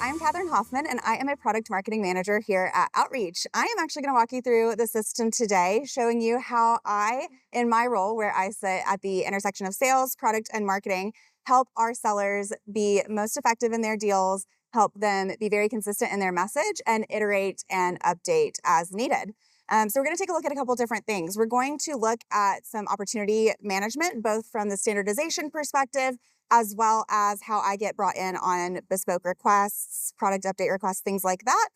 I'm Kathryn Hoffman, and I am a product marketing manager here at Outreach. I am actually going to walk you through the system today, showing you how I, in my role where I sit at the intersection of sales, product, and marketing, help our sellers be most effective in their deals, help them be very consistent in their message, and iterate and update as needed. So we're going to take a look at a couple different things. We're going to look at some opportunity management, both from the standardization perspective, as well as how I get brought in on bespoke requests, product update requests, things like that,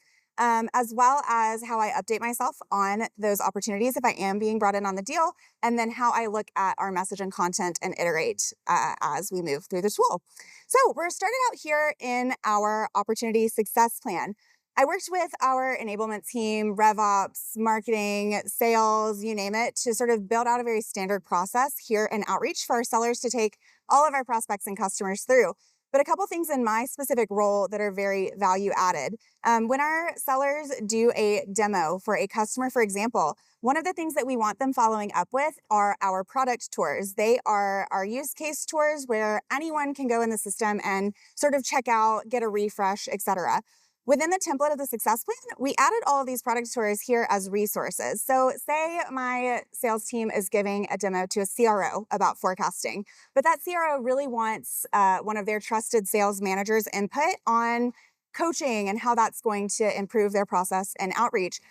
as well as how I update myself on those opportunities if I am being brought in on the deal, and then how I look at our message and content and iterate as we move through the tool. So we're starting out here in our opportunity success plan. I worked with our enablement team, RevOps, marketing, sales, you name it, to sort of build out a very standard process here in Outreach for our sellers to take all of our prospects and customers through. But a couple things in my specific role that are very value added. When our sellers do a demo for a customer, for example, one of the things that we want them following up with are our product tours. They are our use case tours where anyone can go in the system and sort of check out, get a refresh, etc. Within the template of the success plan, we added all of these product tours here as resources. So say my sales team is giving a demo to a CRO about forecasting, but that CRO really wants one of their trusted sales managers' input on coaching and how that's going to improve their process and outreach.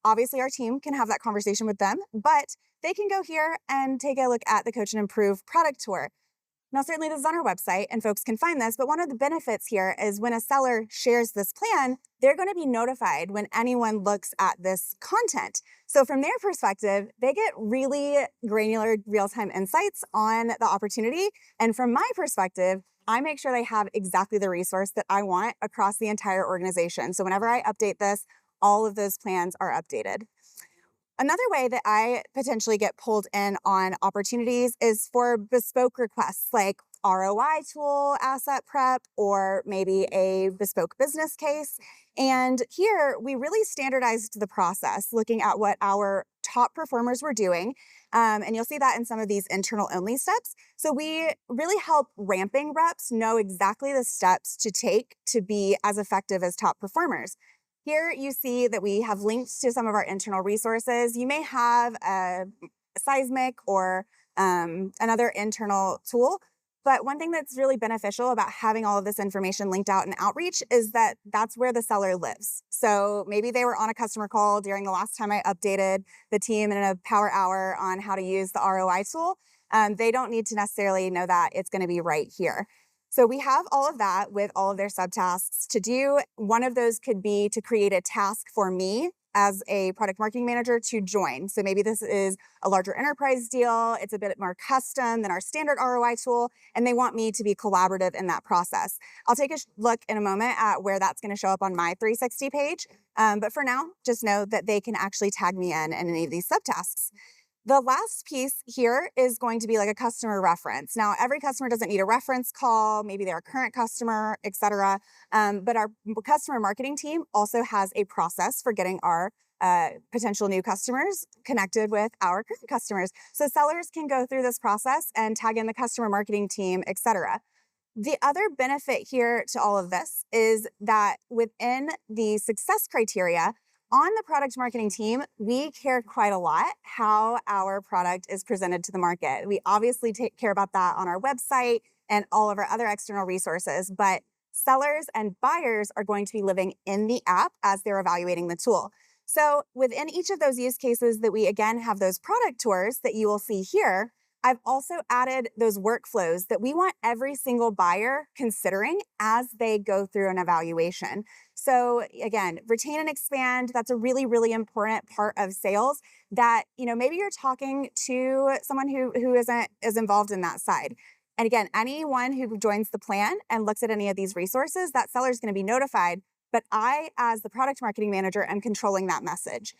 Obviously, our team can have that conversation with them, but they can go here and take a look at the Coach and Improve product tour. Now, certainly this is on our website and folks can find this, but one of the benefits here is when a seller shares this plan, they're going to be notified when anyone looks at this content. So from their perspective, they get really granular real-time insights on the opportunity. And from my perspective, I make sure they have exactly the resource that I want across the entire organization. So whenever I update this, all of those plans are updated. Another way that I potentially get pulled in on opportunities is for bespoke requests like ROI tool, asset prep, or maybe a bespoke business case. And here we really standardized the process, looking at what our top performers were doing. And you'll see that in some of these internal only steps. So we really help ramping reps know exactly the steps to take to be as effective as top performers. Here you see that we have links to some of our internal resources. You may have a seismic or another internal tool, but one thing that's really beneficial about having all of this information linked out in Outreach is that that's where the seller lives. So maybe they were on a customer call during the last time I updated the team in a power hour on how to use the ROI tool. They don't need to necessarily know that it's going to be right here. So we have all of that with all of their subtasks to do. One of those could be to create a task for me as a product marketing manager to join. So maybe this is a larger enterprise deal. It's a bit more custom than our standard ROI tool, and they want me to be collaborative in that process. I'll take a look in a moment at where that's going to show up on my 360 page. But for now, just know that they can actually tag me in any of these subtasks. The last piece here is going to be like a customer reference. Now, every customer doesn't need a reference call. Maybe they're a current customer, et cetera. But our customer marketing team also has a process for getting our potential new customers connected with our current customers. So sellers can go through this process and tag in the customer marketing team, et cetera. The other benefit here to all of this is that within the success criteria, on the product marketing team, we care quite a lot how our product is presented to the market. We obviously care about that on our website and all of our other external resources, but sellers and buyers are going to be living in the app as they're evaluating the tool. So within each of those use cases that we, again, have those product tours that you will see here, I've also added those workflows that we want every single buyer considering as they go through an evaluation. So again, retain and expand, that's a really, really important part of sales that, maybe you're talking to someone who isn't as involved in that side. And again, anyone who joins the plan and looks at any of these resources, that seller is going to be notified. But I, as the product marketing manager, am controlling that message.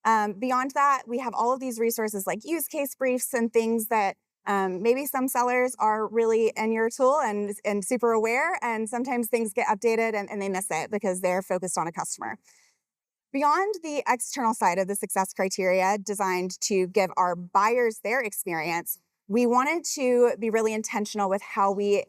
Beyond that, we have all of these resources like use case briefs and things that maybe some sellers are really in your tool and super aware, and sometimes things get updated and they miss it because they're focused on a customer. Beyond the external side of the success criteria designed to give our buyers their experience, we wanted to be really intentional with how we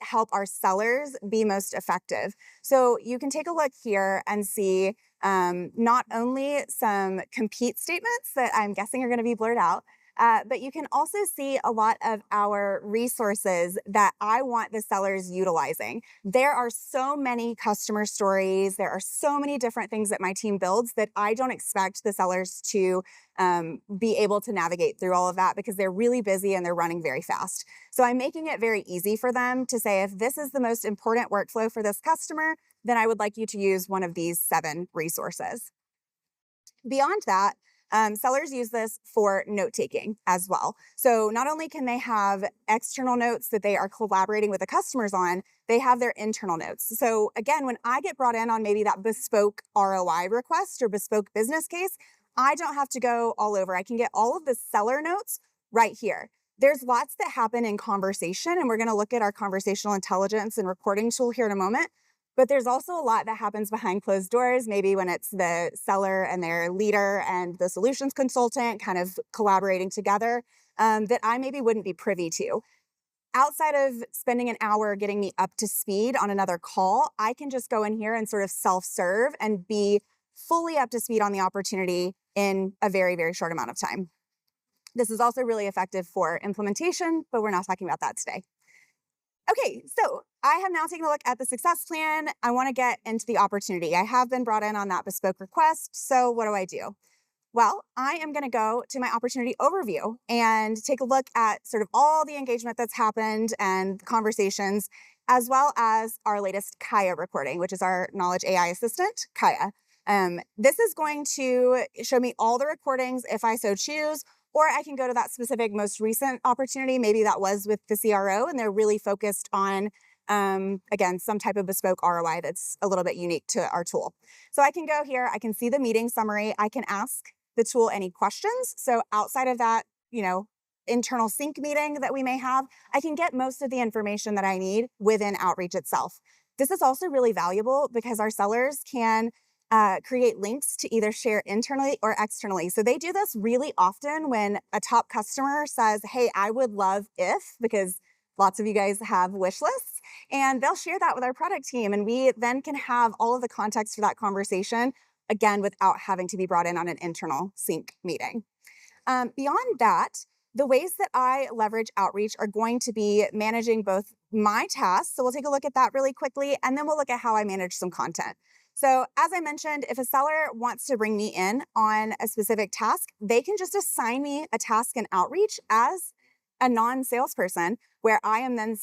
help our sellers be most effective. So you can take a look here and see not only some compete statements that I'm guessing are going to be blurred out, but you can also see a lot of our resources that I want the sellers utilizing. There are so many customer stories. There are so many different things that my team builds that I don't expect the sellers to be able to navigate through all of that because they're really busy and they're running very fast. So I'm making it very easy for them to say, if this is the most important workflow for this customer, then I would like you to use one of these 7 resources. Beyond that, sellers use this for note taking as well. So not only can they have external notes that they are collaborating with the customers on, they have their internal notes. So again, when I get brought in on maybe that bespoke ROI request or bespoke business case, I don't have to go all over. I can get all of the seller notes right here. There's lots that happen in conversation, and we're going to look at our conversational intelligence and recording tool here in a moment. But there's also a lot that happens behind closed doors, maybe when it's the seller and their leader and the solutions consultant kind of collaborating together, that I maybe wouldn't be privy to. Outside of spending an hour getting me up to speed on another call, I can just go in here and sort of self-serve and be fully up to speed on the opportunity in a very, very short amount of time. This is also really effective for implementation, but we're not talking about that today. Okay, so I have now taken a look at the success plan. I want to get into the opportunity. I have been brought in on that bespoke request. So what do? Well, I am going to go to my opportunity overview and take a look at sort of all the engagement that's happened and conversations, as well as our latest KAIA recording, which is our Knowledge AI assistant, KAIA. This is going to show me all the recordings if I so choose, or I can go to that specific most recent opportunity. Maybe that was with the CRO and they're really focused on, again, some type of bespoke ROI that's a little bit unique to our tool. So I can go here, I can see the meeting summary. I can ask the tool any questions. So outside of that, internal sync meeting that we may have, I can get most of the information that I need within Outreach itself. This is also really valuable because our sellers can create links to either share internally or externally. So they do this really often when a top customer says, hey, I would love if, because lots of you guys have wish lists, and they'll share that with our product team. And we then can have all of the context for that conversation, again, without having to be brought in on an internal sync meeting. Beyond that, the ways that I leverage Outreach are going to be managing both my tasks. So we'll take a look at that really quickly, and then we'll look at how I manage some content. So as I mentioned, if a seller wants to bring me in on a specific task, they can just assign me a task in Outreach as a non-salesperson, where I am then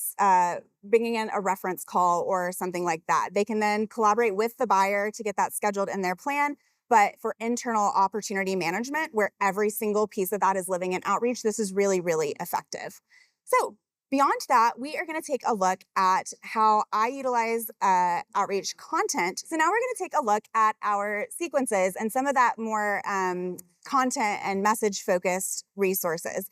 bringing in a reference call or something like that. They can then collaborate with the buyer to get that scheduled in their plan. But for internal opportunity management, where every single piece of that is living in Outreach, this is really, really effective. So beyond that, we are going to take a look at how I utilize Outreach content. So now we're going to take a look at our sequences and some of that more content and message focused resources.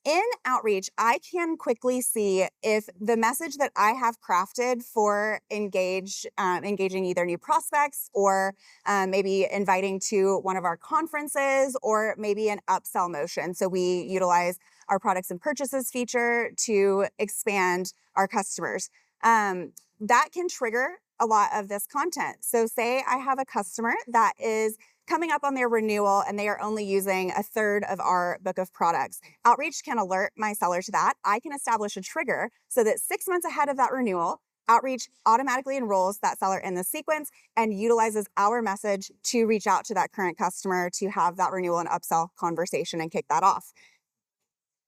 In Outreach, I can quickly see if the message that I have crafted for engaging either new prospects or maybe inviting to one of our conferences or maybe an upsell motion. So we utilize our products and purchases feature to expand our customers. That can trigger a lot of this content. So say I have a customer that is coming up on their renewal and they are only using a third of our book of products. Outreach can alert my seller to that. I can establish a trigger so that 6 months ahead of that renewal, Outreach automatically enrolls that seller in the sequence and utilizes our message to reach out to that current customer to have that renewal and upsell conversation and kick that off.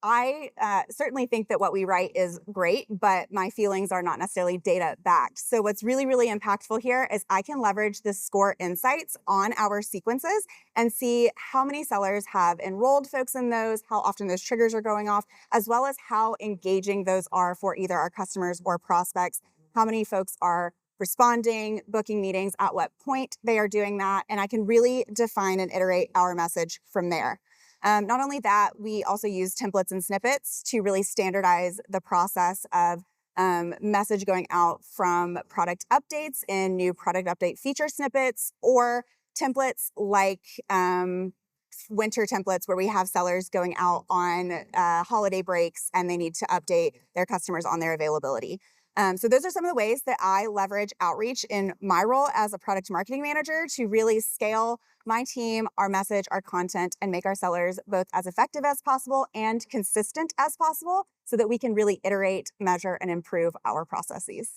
I certainly think that what we write is great, but my feelings are not necessarily data backed. So what's really, really impactful here is I can leverage the score insights on our sequences and see how many sellers have enrolled folks in those, how often those triggers are going off, as well as how engaging those are for either our customers or prospects, how many folks are responding, booking meetings, at what point they are doing that. And I can really define and iterate our message from there. Not only that, we also use templates and snippets to really standardize the process of message going out from product updates in new product update feature snippets or templates like winter templates where we have sellers going out on holiday breaks and they need to update their customers on their availability. So those are some of the ways that I leverage outreach in my role as a product marketing manager to really scale my team, our message, our content, and make our sellers both as effective as possible and consistent as possible so that we can really iterate, measure, and improve our processes.